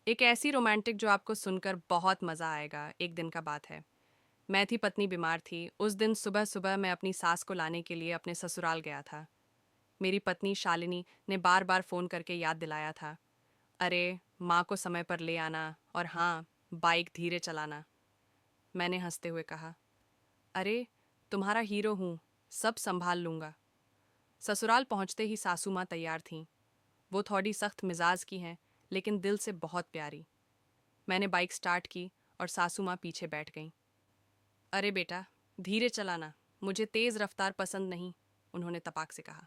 एक ऐसी रोमांटिक जो आपको सुनकर बहुत मज़ा आएगा। एक दिन का बात है। मैं थी पत्नी बीमार थी। उस दिन सुबह-सुबह मैं अपनी सास को लाने के लिए अपने ससुराल गया था। मेरी पत्नी शालिनी ने बार-बार फ़ोन करके याद दिलाया था। अरे, माँ को समय पर ले आना और हाँ, बाइक धीरे चलाना। मैंने हँसते हुए कहा, अरे, तुम्हारा हीरो हूँ, सब सँभाल लूँगा। ससुराल पहुँचते ही सासू माँ तैयार थीं। वो थोड़ी सख्त मिजाज की हैं, लेकिन दिल से बहुत प्यारी। मैंने बाइक स्टार्ट की और सासू माँ पीछे बैठ गईं। अरे बेटा, धीरे चलाना, मुझे तेज़ रफ्तार पसंद नहीं, उन्होंने तपाक से कहा।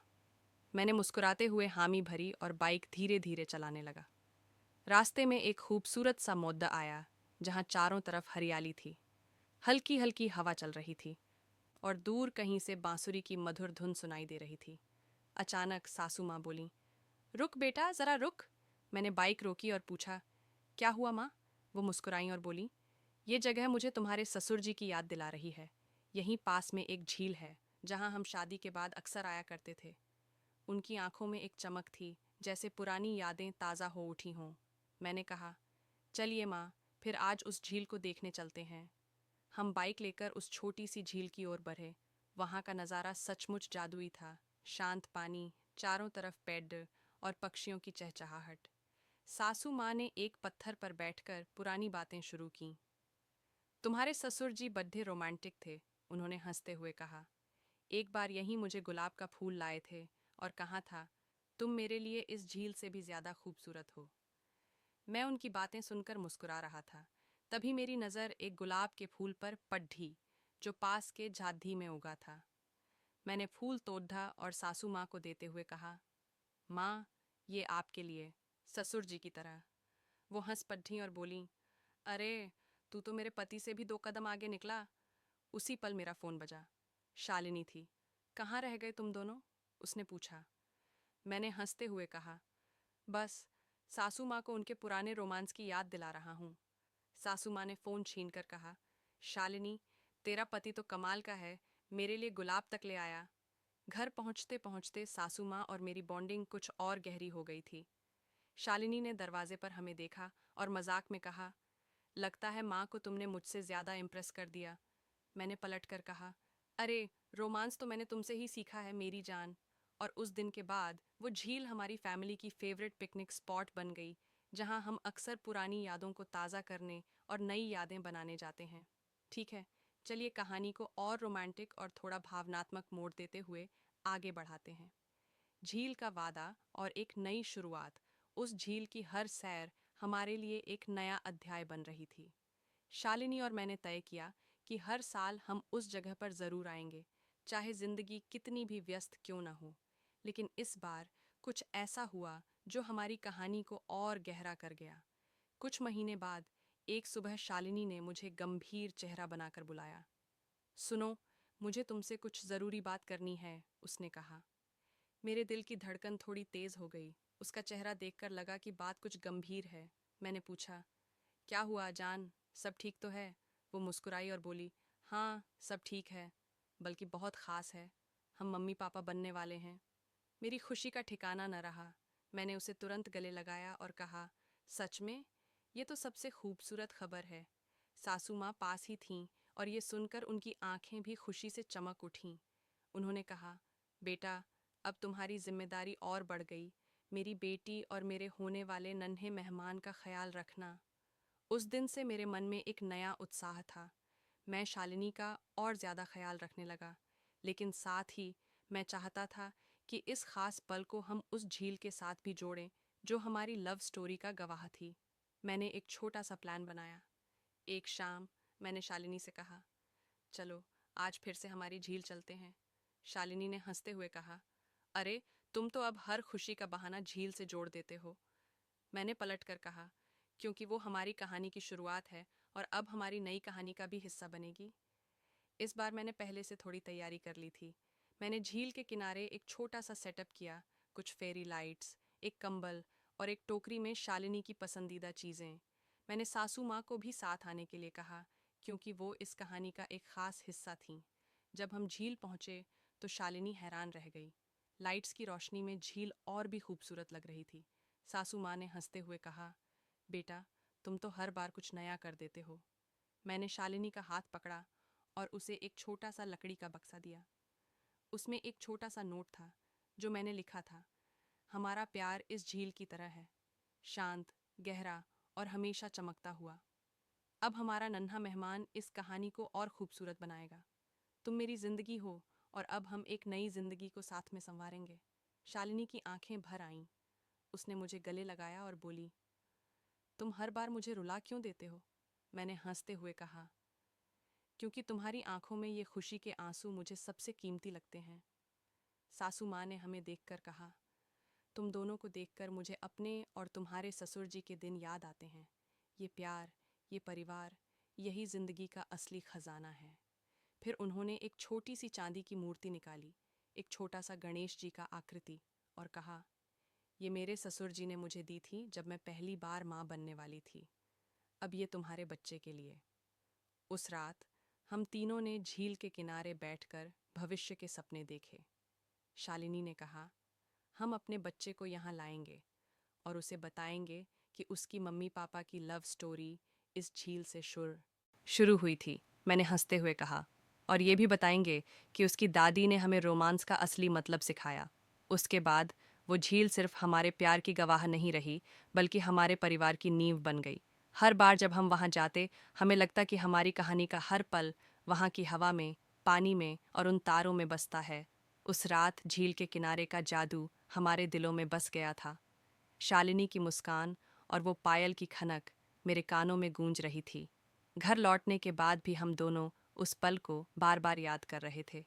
मैंने मुस्कुराते हुए हामी भरी और बाइक धीरे धीरे चलाने लगा। रास्ते में एक खूबसूरत सा मोड़ आया, जहाँ चारों तरफ हरियाली थी। हल्की हल्की हवा चल रही थी और दूर कहीं से बांसुरी की मधुर धुन सुनाई दे रही थी। अचानक सासू माँ बोलीं, रुक बेटा, ज़रा रुक। मैंने बाइक रोकी और पूछा, क्या हुआ माँ? वो मुस्कुराईं और बोलीं, ये जगह मुझे तुम्हारे ससुर जी की याद दिला रही है। यहीं पास में एक झील है, जहाँ हम शादी के बाद अक्सर आया करते थे। उनकी आंखों में एक चमक थी, जैसे पुरानी यादें ताज़ा हो उठी हों। मैंने कहा, चलिए माँ, फिर आज उस झील को देखने चलते हैं। हम बाइक लेकर उस छोटी सी झील की ओर बढ़े। वहाँ का नज़ारा सचमुच जादुई था। शांत पानी, चारों तरफ पेड़ और पक्षियों की चहचहाहट। सासू माँ ने एक पत्थर पर बैठकर पुरानी बातें शुरू कीं। तुम्हारे ससुर जी बड्ढे रोमांटिक थे, उन्होंने हंसते हुए कहा। एक बार यहीं मुझे गुलाब का फूल लाए थे और कहा था, तुम मेरे लिए इस झील से भी ज्यादा खूबसूरत हो। मैं उनकी बातें सुनकर मुस्कुरा रहा था। तभी मेरी नज़र एक गुलाब के फूल पर पड्ढी, जो पास के झाड़ी में उगा था। मैंने फूल तोड़ा और सासू माँ को देते हुए कहा, माँ, ये आपके लिए, ससुर जी की तरह। वो हंस पड्ढी और बोली, अरे, तू तो मेरे पति से भी 2 कदम आगे निकला। उसी पल मेरा फोन बजा। शालिनी थी। कहाँ रह गए तुम दोनों? उसने पूछा। मैंने हंसते हुए कहा, बस सासू माँ को उनके पुराने रोमांस की याद दिला रहा हूँ। सासू माँ ने फोन छीनकर कहा, शालिनी, तेरा पति तो कमाल का है, मेरे लिए गुलाब तक ले आया। घर पहुंचते पहुंचते सासू माँ और मेरी बॉन्डिंग कुछ और गहरी हो गई थी। शालिनी ने दरवाजे पर हमें देखा और मजाक में कहा, लगता है माँ को तुमने मुझसे ज्यादा इम्प्रेस कर दिया। मैंने पलट कर कहा, अरे, रोमांस तो मैंने तुमसे ही सीखा है मेरी जान। और उस दिन के बाद वो झील हमारी फैमिली की फेवरेट पिकनिक स्पॉट बन गई, जहाँ हम अक्सर पुरानी यादों को ताज़ा करने और नई यादें बनाने जाते हैं। ठीक है, चलिए कहानी को और रोमांटिक और थोड़ा भावनात्मक मोड़ देते हुए आगे बढ़ाते हैं। झील का वादा और एक नई शुरुआत। उस झील की हर सैर हमारे लिए एक नया अध्याय बन रही थी। शालिनी और मैंने तय किया कि हर साल हम उस जगह पर जरूर आएंगे, चाहे जिंदगी कितनी भी व्यस्त क्यों न हो। लेकिन इस बार कुछ ऐसा हुआ जो हमारी कहानी को और गहरा कर गया। कुछ महीने बाद एक सुबह शालिनी ने मुझे गंभीर चेहरा बनाकर बुलाया। सुनो, मुझे तुमसे कुछ जरूरी बात करनी है, उसने कहा। मेरे दिल की धड़कन थोड़ी तेज हो गई। उसका चेहरा देखकर लगा कि बात कुछ गंभीर है। मैंने पूछा, क्या हुआ जान, सब ठीक तो है? वो मुस्कुराई और बोली, हाँ, सब ठीक है, बल्कि बहुत ख़ास है। हम मम्मी पापा बनने वाले हैं। मेरी खुशी का ठिकाना न रहा। मैंने उसे तुरंत गले लगाया और कहा, सच में? ये तो सबसे खूबसूरत खबर है। सासू माँ पास ही थीं और ये सुनकर उनकी आंखें भी खुशी से चमक उठीं। उन्होंने कहा, बेटा, अब तुम्हारी जिम्मेदारी और बढ़ गई। मेरी बेटी और मेरे होने वाले नन्हे मेहमान का ख्याल रखना। उस दिन से मेरे मन में एक नया उत्साह था। मैं शालिनी का और ज़्यादा ख्याल रखने लगा, लेकिन साथ ही मैं चाहता था कि इस खास पल को हम उस झील के साथ भी जोड़ें, जो हमारी लव स्टोरी का गवाह थी। मैंने एक छोटा सा प्लान बनाया। एक शाम मैंने शालिनी से कहा, चलो, आज फिर से हमारी झील चलते हैं। शालिनी ने हंसते हुए कहा, अरे, तुम तो अब हर खुशी का बहाना झील से जोड़ देते हो। मैंने पलट कर कहा, क्योंकि वो हमारी कहानी की शुरुआत है और अब हमारी नई कहानी का भी हिस्सा बनेगी। इस बार मैंने पहले से थोड़ी तैयारी कर ली थी। मैंने झील के किनारे एक छोटा सा सेटअप किया, कुछ फेरी लाइट्स, एक कंबल और एक टोकरी में शालिनी की पसंदीदा चीज़ें। मैंने सासू माँ को भी साथ आने के लिए कहा, क्योंकि वो इस कहानी का एक ख़ास हिस्सा थीं। जब हम झील पहुँचे तो शालिनी हैरान रह गई। लाइट्स की रोशनी में झील और भी खूबसूरत लग रही थी। सासू माँ ने हंसते हुए कहा, बेटा, तुम तो हर बार कुछ नया कर देते हो। मैंने शालिनी का हाथ पकड़ा और उसे एक छोटा सा लकड़ी का बक्सा दिया। उसमें एक छोटा सा नोट था जो मैंने लिखा था, हमारा प्यार इस झील की तरह है, शांत, गहरा और हमेशा चमकता हुआ। अब हमारा नन्हा मेहमान इस कहानी को और खूबसूरत बनाएगा। तुम मेरी जिंदगी हो और अब हम एक नई जिंदगी को साथ में संवारेंगे। शालिनी की आंखें भर आईं। उसने मुझे गले लगाया और बोली, तुम हर बार मुझे रुला क्यों देते हो? मैंने हंसते हुए कहा, क्योंकि तुम्हारी आंखों में ये खुशी के आंसू मुझे सबसे कीमती लगते हैं। सासू माँ ने हमें देखकर कहा, तुम दोनों को देखकर मुझे अपने और तुम्हारे ससुर जी के दिन याद आते हैं। ये प्यार, ये परिवार, यही जिंदगी का असली खजाना है। फिर उन्होंने एक छोटी सी चांदी की मूर्ति निकाली, एक छोटा सा गणेश जी का आकृति, और कहा, ये मेरे ससुर जी ने मुझे दी थी जब मैं पहली बार माँ बनने वाली थी। अब ये तुम्हारे बच्चे के लिए। उस रात हम तीनों ने झील के किनारे बैठकर भविष्य के सपने देखे। शालिनी ने कहा, हम अपने बच्चे को यहाँ लाएंगे और उसे बताएंगे कि उसकी मम्मी पापा की लव स्टोरी इस झील से शुरू हुई थी। मैंने हंसते हुए कहा, और ये भी बताएंगे कि उसकी दादी ने हमें रोमांस का असली मतलब सिखाया। उसके बाद वो झील सिर्फ हमारे प्यार की गवाह नहीं रही, बल्कि हमारे परिवार की नींव बन गई। हर बार जब हम वहाँ जाते, हमें लगता कि हमारी कहानी का हर पल वहाँ की हवा में, पानी में और उन तारों में बसता है। उस रात झील के किनारे का जादू हमारे दिलों में बस गया था। शालिनी की मुस्कान और वो पायल की खनक मेरे कानों में गूंज रही थी। घर लौटने के बाद भी हम दोनों उस पल को बार बार याद कर रहे थे।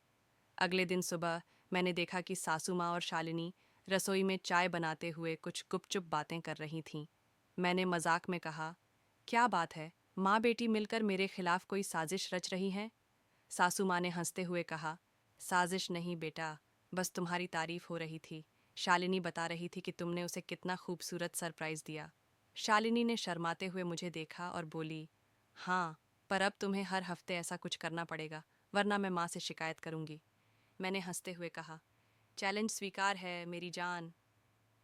अगले दिन सुबह मैंने देखा कि सासू माँ और शालिनी रसोई में चाय बनाते हुए कुछ गुपचुप बातें कर रही थीं। मैंने मजाक में कहा, क्या बात है, माँ बेटी मिलकर मेरे खिलाफ कोई साजिश रच रही हैं? सासू माँ ने हंसते हुए कहा, साजिश नहीं बेटा, बस तुम्हारी तारीफ हो रही थी। शालिनी बता रही थी कि तुमने उसे कितना खूबसूरत सरप्राइज दिया। शालिनी ने शर्माते हुए मुझे देखा और बोली, हाँ, पर अब तुम्हें हर हफ्ते ऐसा कुछ करना पड़ेगा, वरना मैं माँ से शिकायत करूंगी। मैंने हंसते हुए कहा, चैलेंज स्वीकार है मेरी जान।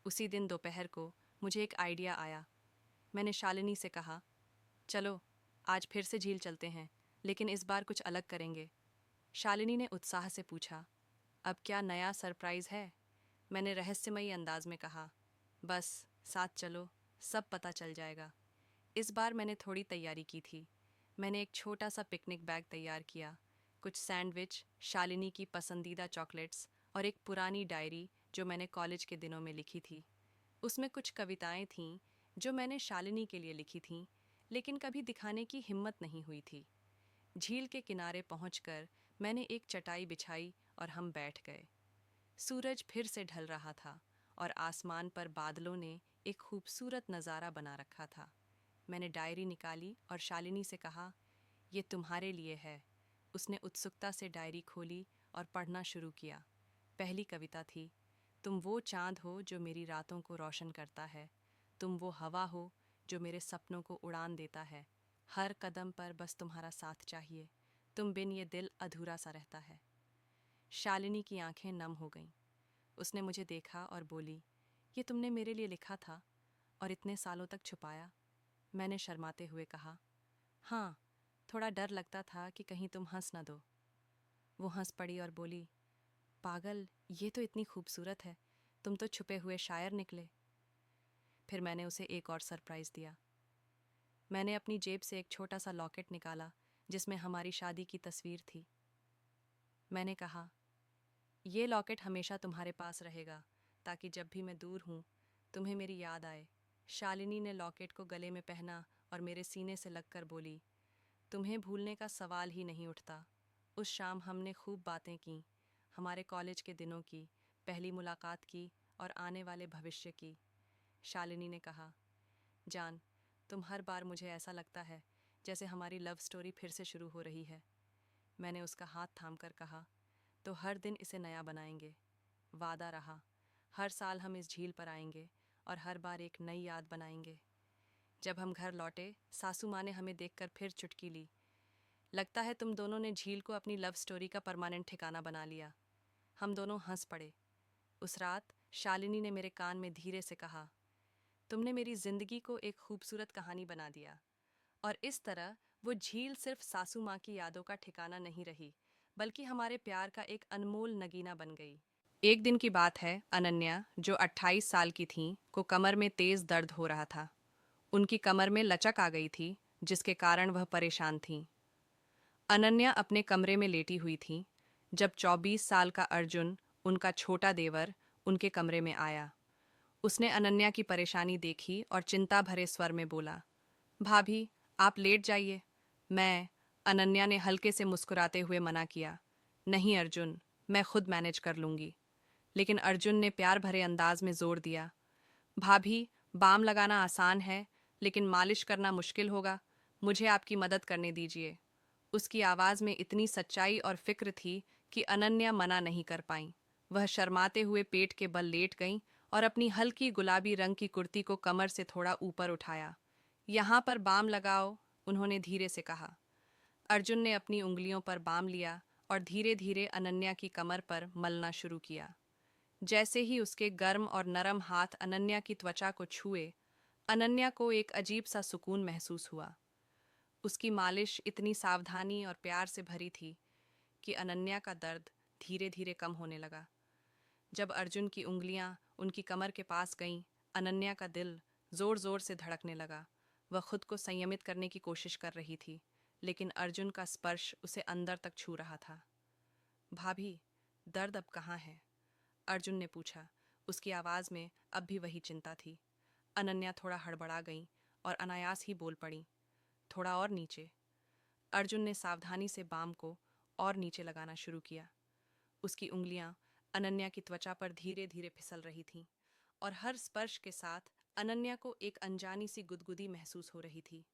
उसी दिन दोपहर को मुझे एक आइडिया आया। मैंने शालिनी से कहा, चलो आज फिर से झील चलते हैं, लेकिन इस बार कुछ अलग करेंगे। शालिनी ने उत्साह से पूछा, अब क्या नया सरप्राइज है? मैंने रहस्यमयी अंदाज में कहा, बस साथ चलो, सब पता चल जाएगा। इस बार मैंने थोड़ी तैयारी की थी। मैंने एक छोटा सा पिकनिक बैग तैयार किया, कुछ सैंडविच, शालिनी की पसंदीदा चॉकलेट्स और एक पुरानी डायरी जो मैंने कॉलेज के दिनों में लिखी थी। उसमें कुछ कविताएं थीं जो मैंने शालिनी के लिए लिखी थीं, लेकिन कभी दिखाने की हिम्मत नहीं हुई थी। झील के किनारे पहुंचकर मैंने एक चटाई बिछाई और हम बैठ गए। सूरज फिर से ढल रहा था और आसमान पर बादलों ने एक खूबसूरत नज़ारा बना रखा था। मैंने डायरी निकाली और शालिनी से कहा, ये तुम्हारे लिए है। उसने उत्सुकता से डायरी खोली और पढ़ना शुरू किया। पहली कविता थी, तुम वो चांद हो जो मेरी रातों को रोशन करता है, तुम वो हवा हो जो मेरे सपनों को उड़ान देता है, हर कदम पर बस तुम्हारा साथ चाहिए, तुम बिन ये दिल अधूरा सा रहता है। शालिनी की आंखें नम हो गईं। उसने मुझे देखा और बोली, ये तुमने मेरे लिए लिखा था और इतने सालों तक छुपाया? मैंने शर्माते हुए कहा, हाँ, थोड़ा डर लगता था कि कहीं तुम हंस न दो। वो हंस पड़ी और बोली, पागल, ये तो इतनी खूबसूरत है, तुम तो छुपे हुए शायर निकले। फिर मैंने उसे एक और सरप्राइज़ दिया। मैंने अपनी जेब से एक छोटा सा लॉकेट निकाला जिसमें हमारी शादी की तस्वीर थी। मैंने कहा, ये लॉकेट हमेशा तुम्हारे पास रहेगा, ताकि जब भी मैं दूर हूँ तुम्हें मेरी याद आए। शालिनी ने लॉकेट को गले में पहना और मेरे सीने से लगकर बोली, तुम्हें भूलने का सवाल ही नहीं उठता। उस शाम हमने खूब बातें की, हमारे कॉलेज के दिनों की, पहली मुलाकात की और आने वाले भविष्य की। शालिनी ने कहा, जान, तुम हर बार मुझे ऐसा लगता है जैसे हमारी लव स्टोरी फिर से शुरू हो रही है। मैंने उसका हाथ थामकर कहा, तो हर दिन इसे नया बनाएंगे। वादा रहा, हर साल हम इस झील पर आएंगे और हर बार एक नई याद बनाएंगे। जब हम घर लौटे, सासू माँ ने हमें देखकर फिर चुटकी ली। लगता है तुम दोनों ने झील को अपनी लव स्टोरी का परमानेंट ठिकाना बना लिया। हम दोनों हंस पड़े। उस रात शालिनी ने मेरे कान में धीरे से कहा, तुमने मेरी जिंदगी को एक खूबसूरत कहानी बना दिया। और इस तरह वो झील सिर्फ सासू माँ की यादों का ठिकाना नहीं रही, बल्कि हमारे प्यार का एक अनमोल नगीना बन गई। एक दिन की बात है, अनन्या जो 28 साल की थीं को कमर में तेज दर्द हो रहा था। उनकी कमर में लचक आ गई थी, जिसके कारण वह परेशान थीं। अनन्या अपने कमरे में लेटी हुई थी जब 24 साल का अर्जुन, उनका छोटा देवर, उनके कमरे में आया। उसने अनन्या की परेशानी देखी और चिंता भरे स्वर में बोला, भाभी, आप लेट जाइए। मैं अनन्या ने हल्के से मुस्कुराते हुए मना किया। नहीं अर्जुन, मैं खुद मैनेज कर लूंगी। लेकिन अर्जुन ने प्यार भरे अंदाज में जोर दिया, भाभी, बाम लगाना आसान है, लेकिन मालिश करना मुश्किल होगा। मुझे आपकी मदद करने दीजिए। उसकी आवाज़ में इतनी सच्चाई और फिक्र थी कि अनन्या मना नहीं कर पाईं। वह शर्माते हुए पेट के बल लेट गईं और अपनी हल्की गुलाबी रंग की कुर्ती को कमर से थोड़ा ऊपर उठाया। यहाँ पर बाम लगाओ, उन्होंने धीरे से कहा। अर्जुन ने अपनी उंगलियों पर बाम लिया और धीरे धीरे अनन्या की कमर पर मलना शुरू किया। जैसे ही उसके गर्म और नरम हाथ अनन्या की त्वचा को छुए, अनन्या को एक अजीब सा सुकून महसूस हुआ। उसकी मालिश इतनी सावधानी और प्यार से भरी थी कि अनन्या का दर्द धीरे धीरे कम होने लगा। जब अर्जुन की उंगलियां उनकी कमर के पास गईं, अनन्या का दिल जोर जोर से धड़कने लगा। वह खुद को संयमित करने की कोशिश कर रही थी, लेकिन अर्जुन का स्पर्श उसे अंदर तक छू रहा था। भाभी, दर्द अब कहाँ है? अर्जुन ने पूछा। उसकी आवाज में अब भी वही चिंता थी। अनन्या थोड़ा हड़बड़ा गई और अनायास ही बोल पड़ी, थोड़ा और नीचे। अर्जुन ने सावधानी से बाम को और नीचे लगाना शुरू किया। उसकी उंगलियां अनन्या की त्वचा पर धीरे धीरे फिसल रही थीं और हर स्पर्श के साथ अनन्या को एक अनजानी सी गुदगुदी महसूस हो रही थी।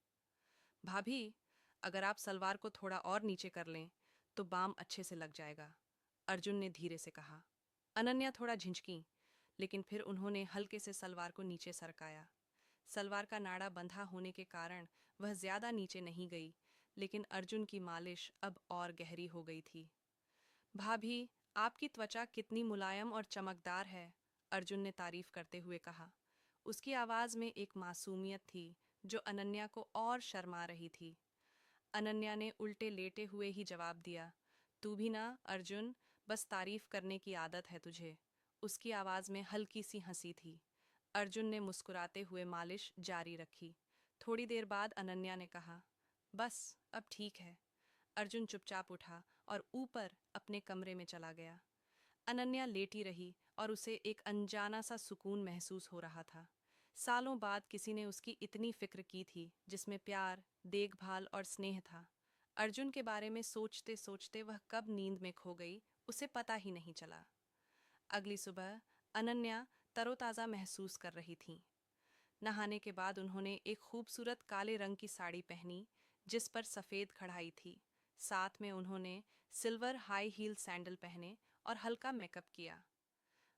भाभी, अगर आप सलवार को थोड़ा और नीचे कर लें तो बाम अच्छे से लग जाएगा, अर्जुन ने धीरे से कहा। अनन्या थोड़ा झिझकी, लेकिन फिर उन्होंने हल्के से सलवार को नीचे सरकाया। सलवार का नाड़ा बंधा होने के कारण वह ज्यादा नीचे नहीं गई, लेकिन अर्जुन की मालिश अब और गहरी हो गई थी। भाभी, आपकी त्वचा कितनी मुलायम और चमकदार है, अर्जुन ने तारीफ करते हुए कहा। उसकी आवाज में एक मासूमियत थी जो अनन्या को और शर्मा रही थी। अनन्या ने उल्टे लेटे हुए ही जवाब दिया, तू भी ना अर्जुन, बस तारीफ करने की आदत है तुझे। उसकी आवाज में हल्की सी हंसी थी। अर्जुन ने मुस्कुराते हुए मालिश जारी रखी। थोड़ी देर बाद अनन्या ने कहा, बस अब ठीक है। अर्जुन चुपचाप उठा और ऊपर अपने कमरे में चला गया। अनन्या लेटी रही और उसे एक अनजाना सा सुकून महसूस हो रहा था। सालों बाद किसी ने उसकी इतनी फिक्र की थी, जिसमें प्यार, देखभाल और स्नेह था। अर्जुन के बारे में सोचते सोचते वह कब नींद में खो गई, उसे पता ही नहीं चला। अगली सुबह अनन्या तरोताज़ा महसूस कर रही थीं। नहाने के बाद उन्होंने एक खूबसूरत काले रंग की साड़ी पहनी, जिस पर सफ़ेद कढ़ाई थी। साथ में उन्होंने सिल्वर हाई हील सैंडल पहने और हल्का मेकअप किया।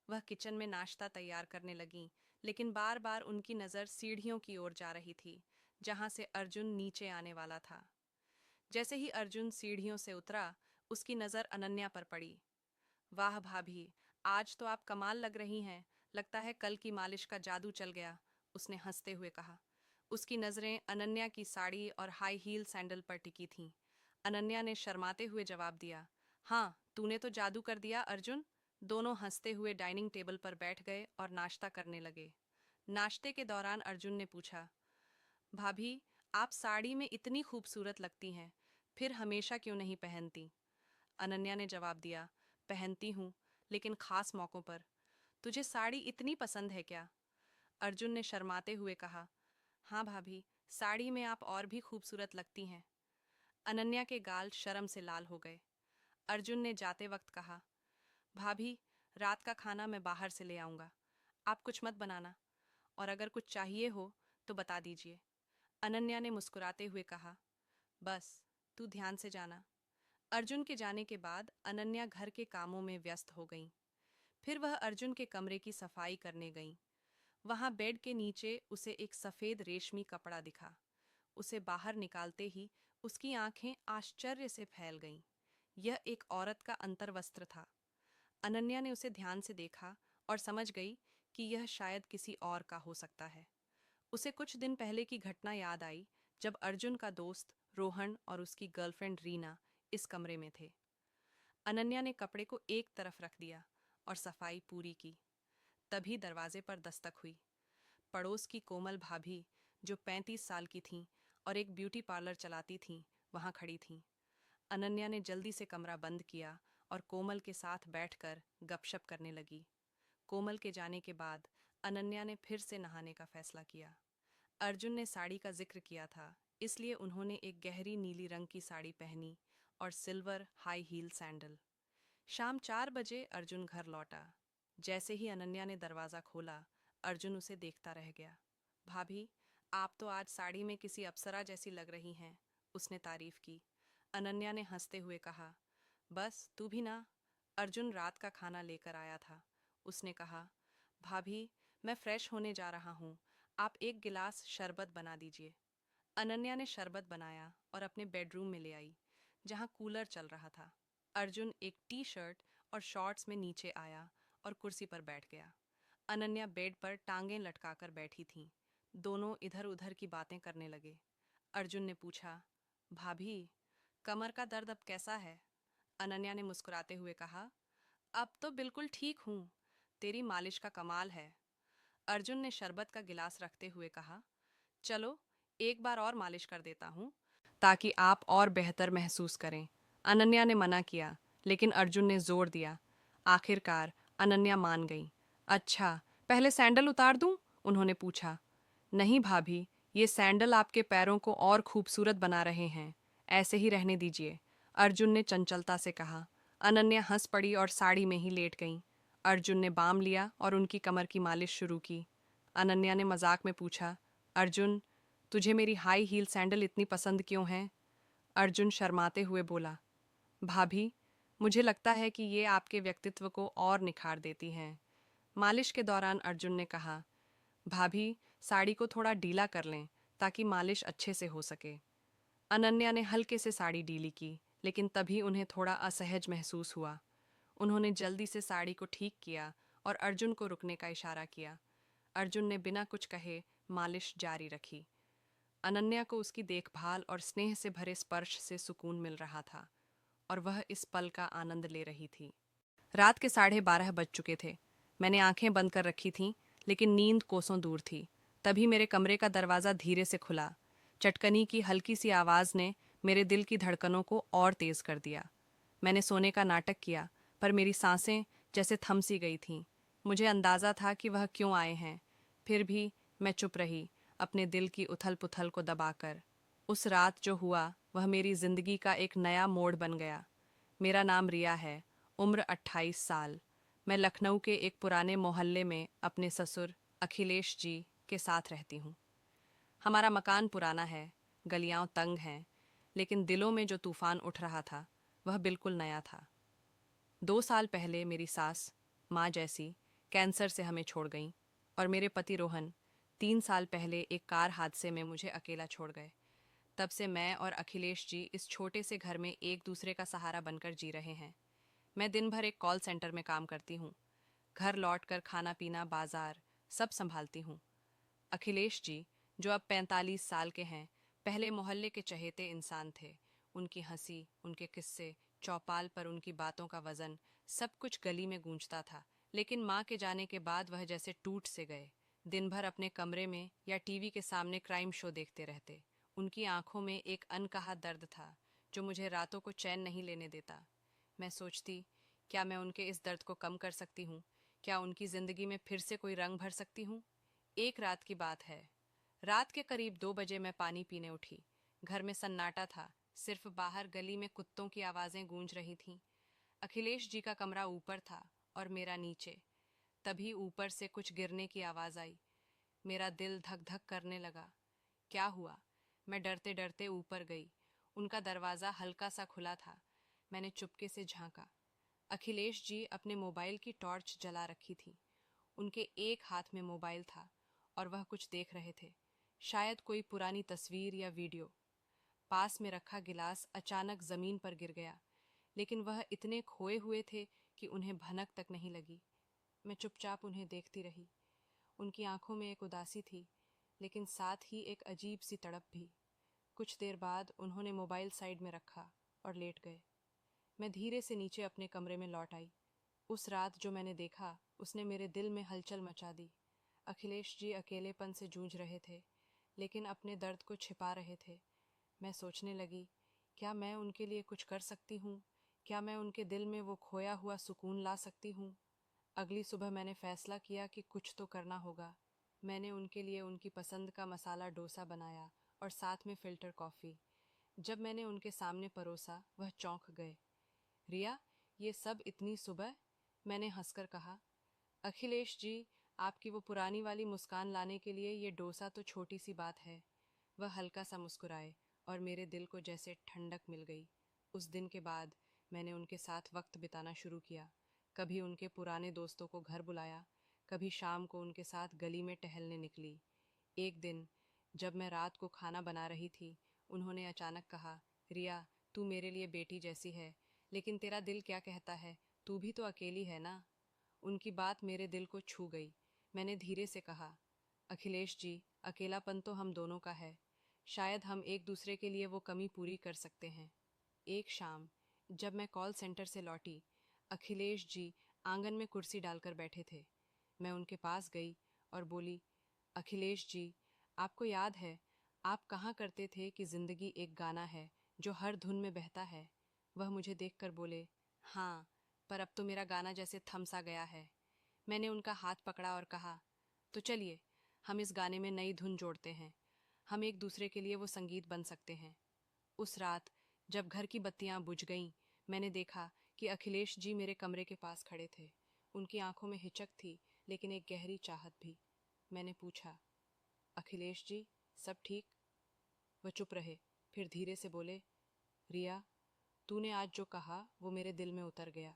वह किचन में नाश्ता तैयार करने लगीं, लेकिन बार बार उनकी नज़र सीढ़ियों की ओर जा रही थी, जहां से अर्जुन नीचे आने वाला था। जैसे ही अर्जुन सीढ़ियों से उतरा, उसकी नज़र अनन्या पर पड़ी। वाह भाभी, आज तो आप कमाल लग रही हैं। लगता है कल की मालिश का जादू चल गया, उसने हंसते हुए कहा। उसकी नज़रें अनन्या की साड़ी और हाई हील सैंडल पर टिकी थीं। अनन्या ने शर्माते हुए जवाब दिया, हाँ, तूने तो जादू कर दिया अर्जुन। दोनों हंसते हुए डाइनिंग टेबल पर बैठ गए और नाश्ता करने लगे। नाश्ते के दौरान अर्जुन ने पूछा, भाभी, आप साड़ी में इतनी खूबसूरत लगती हैं, फिर हमेशा क्यों नहीं पहनती? अनन्या ने जवाब दिया, पहनती हूँ, लेकिन खास मौक़ों पर। तुझे साड़ी इतनी पसंद है क्या? अर्जुन ने शर्माते हुए कहा, हाँ भाभी, साड़ी में आप और भी खूबसूरत लगती हैं। अनन्या के गाल शर्म से लाल हो गए। अर्जुन ने जाते वक्त कहा, भाभी, रात का खाना मैं बाहर से ले आऊँगा। आप कुछ मत बनाना, और अगर कुछ चाहिए हो तो बता दीजिए। अनन्या ने मुस्कुराते हुए कहा, बस तू ध्यान से जाना। अर्जुन के जाने के बाद अनन्या घर के कामों में व्यस्त हो गईं। फिर वह अर्जुन के कमरे की सफाई करने गईं। वहां बेड के नीचे उसे एक सफेद रेशमी कपड़ा दिखा। उसे बाहर निकालते ही उसकी आंखें आश्चर्य से फैल गईं। यह एक औरत का अंतर्वस्त्र था। अनन्या ने उसे ध्यान से देखा और समझ गई कि यह शायद किसी और का हो सकता है। उसे कुछ दिन पहले की घटना याद आई जब अर्जुन का दोस्त रोहन और उसकी गर्लफ्रेंड रीना इस कमरे में थे। अनन्या ने कपड़े को एक तरफ रख दिया और सफाई पूरी की। तभी दरवाजे पर दस्तक हुई। पड़ोस की कोमल भाभी, जो 35 साल की थीं और एक ब्यूटी पार्लर चलाती थीं, वहां खड़ी थीं। अनन्या ने जल्दी से कमरा बंद किया और कोमल के साथ बैठकर गपशप करने लगी। कोमल के जाने के बाद अनन्या ने फिर से नहाने का फैसला किया। अर्जुन ने साड़ी का जिक्र किया था, इसलिए उन्होंने एक गहरी नीली रंग की साड़ी पहनी और सिल्वर हाई हील सैंडल। शाम 4 बजे अर्जुन घर लौटा। जैसे ही अनन्या ने दरवाज़ा खोला, अर्जुन उसे देखता रह गया। भाभी, आप तो आज साड़ी में किसी अप्सरा जैसी लग रही हैं, उसने तारीफ की। अनन्या ने हंसते हुए कहा, बस तू भी ना। अर्जुन रात का खाना लेकर आया था। उसने कहा, भाभी, मैं फ्रेश होने जा रहा हूँ, आप एक गिलास शरबत बना दीजिए। अनन्या ने शरबत बनाया और अपने बेडरूम में ले आई, जहाँ कूलर चल रहा था। अर्जुन एक टी शर्ट और शॉर्ट्स में नीचे आया और कुर्सी पर बैठ गया। अनन्या बेड पर टांगें लटकाकर बैठी थीं। दोनों इधर उधर की बातें करने लगे। अर्जुन ने पूछा, भाभी, कमर का दर्द अब कैसा है? अनन्या ने मुस्कुराते हुए कहा, अब तो बिल्कुल ठीक हूँ। तेरी मालिश का कमाल है। अर्जुन ने शरबत का गिलास रखते हुए कहा, चलो एक बार और मालिश कर देता हूँ, ताकि आप और बेहतर महसूस करें। अनन्या ने मना किया, लेकिन अर्जुन ने जोर दिया। आखिरकार अनन्या मान गई। अच्छा, पहले सैंडल उतार दूं? उन्होंने पूछा। नहीं भाभी, ये सैंडल आपके पैरों को और खूबसूरत बना रहे हैं। ऐसे ही रहने दीजिए, अर्जुन ने चंचलता से कहा। अनन्या हंस पड़ी और साड़ी में ही लेट गईं। अर्जुन ने बाम लिया और उनकी कमर की मालिश शुरू की। अनन्या ने मजाक में पूछा, अर्जुन, तुझे मेरी हाई हील सैंडल इतनी पसंद क्यों हैं? अर्जुन शर्माते हुए बोला, भाभी, मुझे लगता है कि ये आपके व्यक्तित्व को और निखार देती हैं। मालिश के दौरान अर्जुन ने कहा, भाभी, साड़ी को थोड़ा ढीला कर लें ताकि मालिश अच्छे से हो सके। अनन्या ने हल्के से साड़ी ढीली की, लेकिन तभी उन्हें थोड़ा असहज महसूस हुआ। उन्होंने जल्दी से साड़ी को ठीक किया और अर्जुन को रुकने का इशारा किया। अर्जुन ने बिना कुछ कहे मालिश जारी रखी। अनन्या को उसकी देखभाल और स्नेह से भरे स्पर्श से सुकून मिल रहा था, और वह इस पल का आनंद ले रही थी। रात के 12:30 बज चुके थे। मैंने आंखें बंद कर रखी थीं, लेकिन नींद कोसों दूर थी। तभी मेरे कमरे का दरवाज़ा धीरे से खुला। चटकनी की हल्की सी आवाज़ ने मेरे दिल की धड़कनों को और तेज़ कर दिया। मैंने सोने का नाटक किया, पर मेरी सांसें जैसे थम सी गई थीं। मुझे अंदाज़ा था कि वह क्यों आए हैं, फिर भी मैं चुप रही, अपने दिल की उथल पुथल को दबाकर। उस रात जो हुआ वह मेरी जिंदगी का एक नया मोड़ बन गया। मेरा नाम रिया है, उम्र 28 साल। मैं लखनऊ के एक पुराने मोहल्ले में अपने ससुर अखिलेश जी के साथ रहती हूँ। हमारा मकान पुराना है, गलियाँ तंग हैं, लेकिन दिलों में जो तूफान उठ रहा था वह बिल्कुल नया था। 2 साल पहले मेरी सास, माँ जैसी, कैंसर से हमें छोड़ गईं, और मेरे पति रोहन 3 साल पहले एक कार हादसे में मुझे अकेला छोड़ गए। तब से मैं और अखिलेश जी इस छोटे से घर में एक दूसरे का सहारा बनकर जी रहे हैं। मैं दिन भर एक कॉल सेंटर में काम करती हूँ। घर लौटकर खाना पीना, बाजार, सब संभालती हूँ। अखिलेश जी, जो अब 45 साल के हैं, पहले मोहल्ले के चहेते इंसान थे। उनकी हंसी, उनके किस्से, चौपाल पर उनकी बातों का वजन, सब कुछ गली में गूंजता था। लेकिन माँ के जाने के बाद वह जैसे टूट से गए। दिन भर अपने कमरे में या टीवी के सामने क्राइम शो देखते रहते। उनकी आंखों में एक अनकहा दर्द था, जो मुझे रातों को चैन नहीं लेने देता। मैं सोचती, क्या मैं उनके इस दर्द को कम कर सकती हूँ? क्या उनकी जिंदगी में फिर से कोई रंग भर सकती हूँ? एक रात की बात है। रात के करीब 2 बजे मैं पानी पीने उठी। घर में सन्नाटा था, सिर्फ बाहर गली में कुत्तों की आवाजें गूंज रही थीं। अखिलेश जी का कमरा ऊपर था और मेरा नीचे। तभी ऊपर से कुछ गिरने की आवाज आई। मेरा दिल धक धक करने लगा। क्या हुआ? मैं डरते डरते ऊपर गई। उनका दरवाज़ा हल्का सा खुला था। मैंने चुपके से झांका। अखिलेश जी अपने मोबाइल की टॉर्च जला रखी थी। उनके एक हाथ में मोबाइल था और वह कुछ देख रहे थे, शायद कोई पुरानी तस्वीर या वीडियो। पास में रखा गिलास अचानक जमीन पर गिर गया, लेकिन वह इतने खोए हुए थे कि उन्हें भनक तक नहीं लगी। मैं चुपचाप उन्हें देखती रही। उनकी आंखों में एक उदासी थी, लेकिन साथ ही एक अजीब सी तड़प भी। कुछ देर बाद उन्होंने मोबाइल साइड में रखा और लेट गए। मैं धीरे से नीचे अपने कमरे में लौट आई। उस रात जो मैंने देखा उसने मेरे दिल में हलचल मचा दी। अखिलेश जी अकेलेपन से जूझ रहे थे, लेकिन अपने दर्द को छिपा रहे थे। मैं सोचने लगी, क्या मैं उनके लिए कुछ कर सकती हूँ? क्या मैं उनके दिल में वो खोया हुआ सुकून ला सकती हूँ? अगली सुबह मैंने फैसला किया कि कुछ तो करना होगा। मैंने उनके लिए उनकी पसंद का मसाला डोसा बनाया और साथ में फ़िल्टर कॉफ़ी। जब मैंने उनके सामने परोसा, वह चौंक गए। रिया, ये सब इतनी सुबह? मैंने हंसकर कहा। अखिलेश जी, आपकी वो पुरानी वाली मुस्कान लाने के लिए ये डोसा तो छोटी सी बात है। वह हल्का सा मुस्कुराए और मेरे दिल को जैसे ठंडक मिल गई। उस दिन के बाद मैंने उनके साथ वक्त बिताना शुरू किया। कभी उनके पुराने दोस्तों को घर बुलाया, कभी शाम को उनके साथ गली में टहलने निकली। एक दिन जब मैं रात को खाना बना रही थी, उन्होंने अचानक कहा, रिया, तू मेरे लिए बेटी जैसी है, लेकिन तेरा दिल क्या कहता है? तू भी तो अकेली है ना? उनकी बात मेरे दिल को छू गई। मैंने धीरे से कहा, अखिलेश जी, अकेलापन तो हम दोनों का है। शायद हम एक दूसरे के लिए वो कमी पूरी कर सकते हैं। एक शाम जब मैं कॉल सेंटर से लौटी, अखिलेश जी आंगन में कुर्सी डालकर बैठे थे। मैं उनके पास गई और बोली, अखिलेश जी, आपको याद है आप कहाँ करते थे कि ज़िंदगी एक गाना है जो हर धुन में बहता है? वह मुझे देखकर बोले, हाँ, पर अब तो मेरा गाना जैसे थम सा गया है। मैंने उनका हाथ पकड़ा और कहा, तो चलिए हम इस गाने में नई धुन जोड़ते हैं। हम एक दूसरे के लिए वो संगीत बन सकते हैं। उस रात जब घर की बत्तियां बुझ गईं, मैंने देखा कि अखिलेश जी मेरे कमरे के पास खड़े थे। उनकी आंखों में हिचक थी, लेकिन एक गहरी चाहत भी। मैंने पूछा, अखिलेश जी, सब ठीक? वह चुप रहे, फिर धीरे से बोले, रिया, तूने आज जो कहा वो मेरे दिल में उतर गया।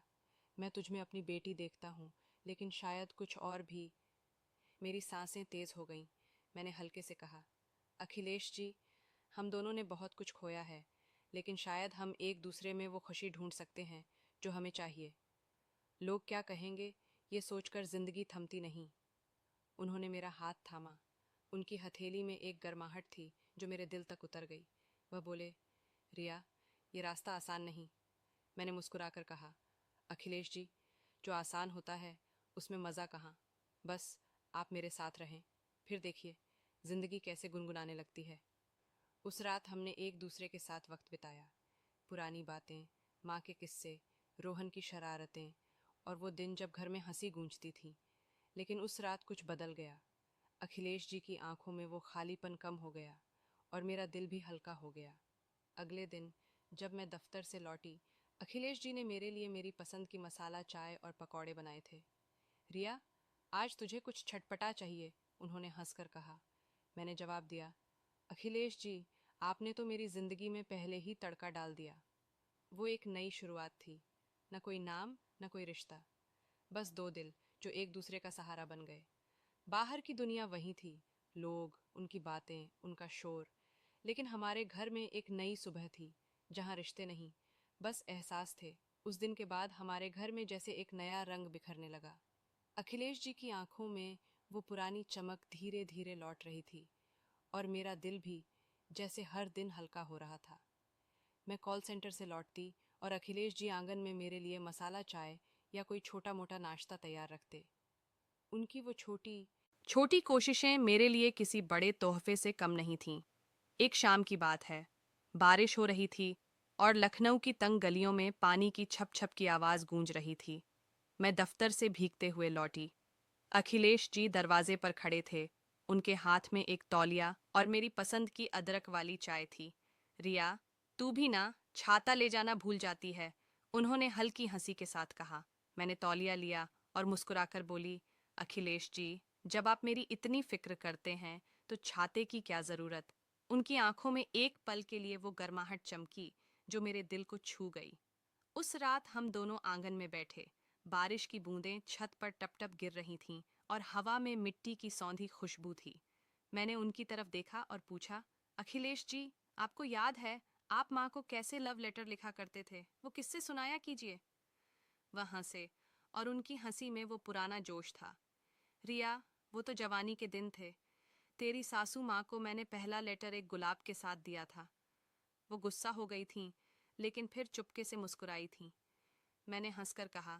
मैं तुझ में अपनी बेटी देखता हूँ, लेकिन शायद कुछ और भी। मेरी सांसें तेज हो गईं। मैंने हल्के से कहा, अखिलेश जी, हम दोनों ने बहुत कुछ खोया है, लेकिन शायद हम एक दूसरे में वो खुशी ढूंढ सकते हैं जो हमें चाहिए। लोग क्या कहेंगे, ये सोचकर जिंदगी थमती नहीं। उन्होंने मेरा हाथ थामा। उनकी हथेली में एक गर्माहट थी जो मेरे दिल तक उतर गई। वह बोले, रिया, ये रास्ता आसान नहीं। मैंने मुस्कुराकर कहा, अखिलेश जी, जो आसान होता है उसमें मज़ा कहाँ। बस आप मेरे साथ रहें, फिर देखिए ज़िंदगी कैसे गुनगुनाने लगती है। उस रात हमने एक दूसरे के साथ वक्त बिताया। पुरानी बातें, माँ के किस्से, रोहन की शरारतें और वो दिन जब घर में हंसी गूंजती थी। लेकिन उस रात कुछ बदल गया। अखिलेश जी की आंखों में वो खालीपन कम हो गया और मेरा दिल भी हल्का हो गया। अगले दिन जब मैं दफ्तर से लौटी, अखिलेश जी ने मेरे लिए मेरी पसंद की मसाला चाय और पकौड़े बनाए थे। रिया, आज तुझे कुछ छटपटा चाहिए, उन्होंने हंसकर कहा। मैंने जवाब दिया, अखिलेश जी, आपने तो मेरी जिंदगी में पहले ही तड़का डाल दिया। वो एक नई शुरुआत थी, न कोई नाम न कोई रिश्ता, बस दो दिल जो एक दूसरे का सहारा बन गए। बाहर की दुनिया वही थी, लोग, उनकी बातें, उनका शोर, लेकिन हमारे घर में एक नई सुबह थी, जहाँ रिश्ते नहीं, बस एहसास थे। उस दिन के बाद हमारे घर में जैसे एक नया रंग बिखरने लगा। अखिलेश जी की आंखों में वो पुरानी चमक धीरे धीरे लौट रही थी और मेरा दिल भी जैसे हर दिन हल्का हो रहा था। मैं कॉल सेंटर से लौटती और अखिलेश जी आंगन में मेरे लिए मसाला चाय या कोई छोटा मोटा नाश्ता तैयार रखते। उनकी वो छोटी छोटी कोशिशें मेरे लिए किसी बड़े तोहफे से कम नहीं थीं। एक शाम की बात है। बारिश हो रही थी और लखनऊ की तंग गलियों में पानी की छप छप की आवाज़ गूंज रही थी। मैं दफ्तर से भीगते हुए लौटी। अखिलेश जी दरवाजे पर खड़े थे। उनके हाथ में एक तौलिया और मेरी पसंद की अदरक वाली चाय थी। रिया, तू भी ना छाता ले जाना भूल जाती है, उन्होंने हल्की हंसी के साथ कहा। मैंने तौलिया लिया और मुस्कुराकर बोली, अखिलेश जी, जब आप मेरी इतनी फिक्र करते हैं तो छाते की क्या ज़रूरत। उनकी आंखों में एक पल के लिए वो गर्माहट चमकी जो मेरे दिल को छू गई। उस रात हम दोनों आंगन में बैठे। बारिश की बूंदें छत पर टप टप गिर रही थीं और हवा में मिट्टी की सौंधी खुशबू थी। मैंने उनकी तरफ देखा और पूछा, अखिलेश जी, आपको याद है आप माँ को कैसे लव लेटर लिखा करते थे? वो किससे सुनाया कीजिए। वह हंसे और उनकी हंसी में वो पुराना जोश था। रिया, वो तो जवानी के दिन थे। तेरी सासू माँ को मैंने पहला लेटर एक गुलाब के साथ दिया था। वो गुस्सा हो गई थीं, लेकिन फिर चुपके से मुस्कुराई थीं। मैंने हंसकर कहा,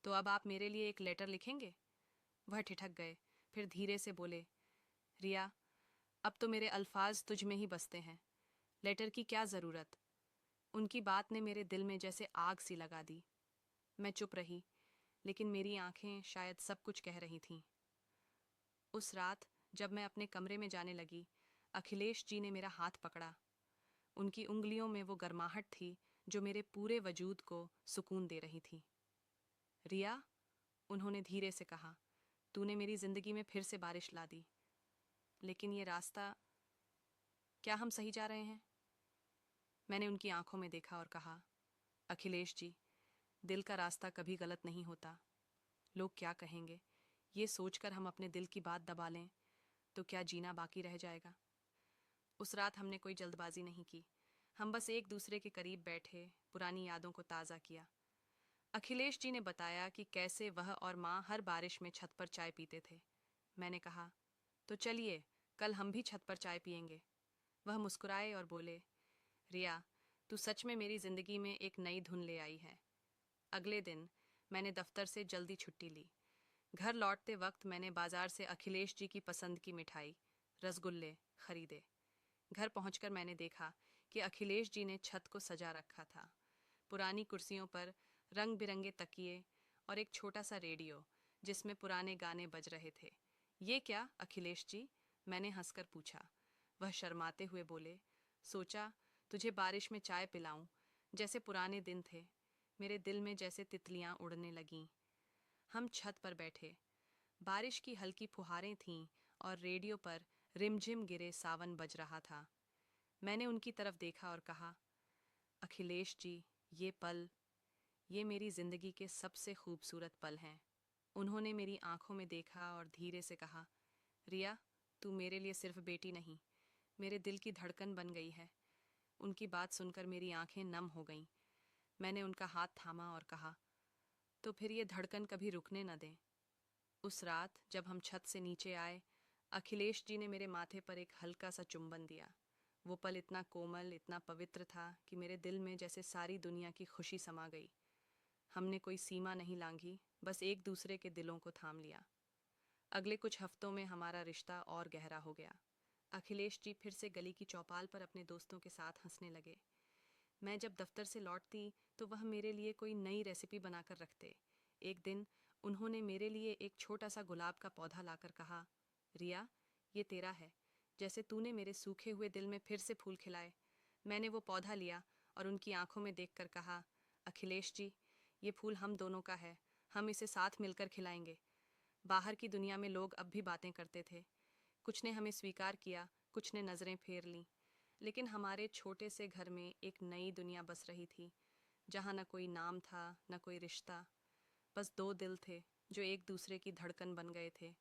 तो अब आप मेरे लिए एक लेटर लिखेंगे? वह ठिठक गए, फिर धीरे से बोले, रिया, अब तो मेरे अल्फाज तुझ में ही बसते हैं। लेटर की क्या ज़रूरत? उनकी बात ने मेरे दिल में जैसे आग सी लगा दी। मैं चुप रही, लेकिन मेरी आंखें शायद सब कुछ कह रही थीं। उस रात जब मैं अपने कमरे में जाने लगी, अखिलेश जी ने मेरा हाथ पकड़ा। उनकी उंगलियों में वो गर्माहट थी जो मेरे पूरे वजूद को सुकून दे रही थी। रिया, उन्होंने धीरे से कहा, तूने मेरी जिंदगी में फिर से बारिश ला दी। लेकिन ये रास्ता, क्या हम सही जा रहे हैं? मैंने उनकी आंखों में देखा और कहा, अखिलेश जी, दिल का रास्ता कभी गलत नहीं होता। लोग क्या कहेंगे, ये सोचकर हम अपने दिल की बात दबा लें तो क्या जीना बाकी रह जाएगा? उस रात हमने कोई जल्दबाजी नहीं की। हम बस एक दूसरे के करीब बैठे, पुरानी यादों को ताज़ा किया। अखिलेश जी ने बताया कि कैसे वह और माँ हर बारिश में छत पर चाय पीते थे। मैंने कहा, तो चलिए, कल हम भी छत पर चाय पियेंगे। वह मुस्कुराए और बोले, रिया, तू सच में मेरी जिंदगी में एक नई धुन ले आई है। अगले दिन मैंने दफ्तर से जल्दी छुट्टी ली। घर लौटते वक्त मैंने बाजार से अखिलेश जी की पसंद की मिठाई, रसगुल्ले खरीदे। घर पहुंचकर मैंने देखा कि अखिलेश जी ने छत को सजा रखा था। पुरानी कुर्सियों पर रंग बिरंगे तकिए और एक छोटा सा रेडियो जिसमें पुराने गाने बज रहे थे। ये क्या अखिलेश जी? मैंने हंसकर पूछा। वह शर्माते हुए बोले, सोचा तुझे बारिश में चाय पिलाऊं, जैसे पुराने दिन थे। मेरे दिल में जैसे तितलियां उड़ने लगीं। हम छत पर बैठे। बारिश की हल्की फुहारें थीं और रेडियो पर रिमझिम गिरे सावन बज रहा था। मैंने उनकी तरफ देखा और कहा, अखिलेश जी, ये मेरी जिंदगी के सबसे खूबसूरत पल हैं। उन्होंने मेरी आंखों में देखा और धीरे से कहा, रिया, तू मेरे लिए सिर्फ बेटी नहीं, मेरे दिल की धड़कन बन गई है। उनकी बात सुनकर मेरी आंखें नम हो गईं। मैंने उनका हाथ थामा और कहा, तो फिर ये धड़कन कभी रुकने न दें। उस रात जब हम छत से नीचे आए, अखिलेश जी ने मेरे माथे पर एक हल्का सा चुंबन दिया। वो पल इतना कोमल, इतना पवित्र था कि मेरे दिल में जैसे सारी दुनिया की खुशी समा गई। हमने कोई सीमा नहीं लांघी, बस एक दूसरे के दिलों को थाम लिया। अगले कुछ हफ्तों में हमारा रिश्ता और गहरा हो गया। अखिलेश जी फिर से गली की चौपाल पर अपने दोस्तों के साथ हंसने लगे। मैं जब दफ्तर से लौटती तो वह मेरे लिए कोई नई रेसिपी बनाकर रखते। एक दिन उन्होंने मेरे लिए एक छोटा सा गुलाब का पौधा लाकर कहा, रिया, ये तेरा है, जैसे तूने मेरे सूखे हुए दिल में फिर से फूल खिलाए। मैंने वो पौधा लिया और उनकी आंखों में देखकर कहा, अखिलेश जी, ये फूल हम दोनों का है, हम इसे साथ मिलकर खिलाएंगे। बाहर की दुनिया में लोग अब भी बातें करते थे। कुछ ने हमें स्वीकार किया, कुछ ने नज़रें फेर लीं, लेकिन हमारे छोटे से घर में एक नई दुनिया बस रही थी, जहाँ न कोई नाम था, न कोई रिश्ता, बस दो दिल थे जो एक दूसरे की धड़कन बन गए थे।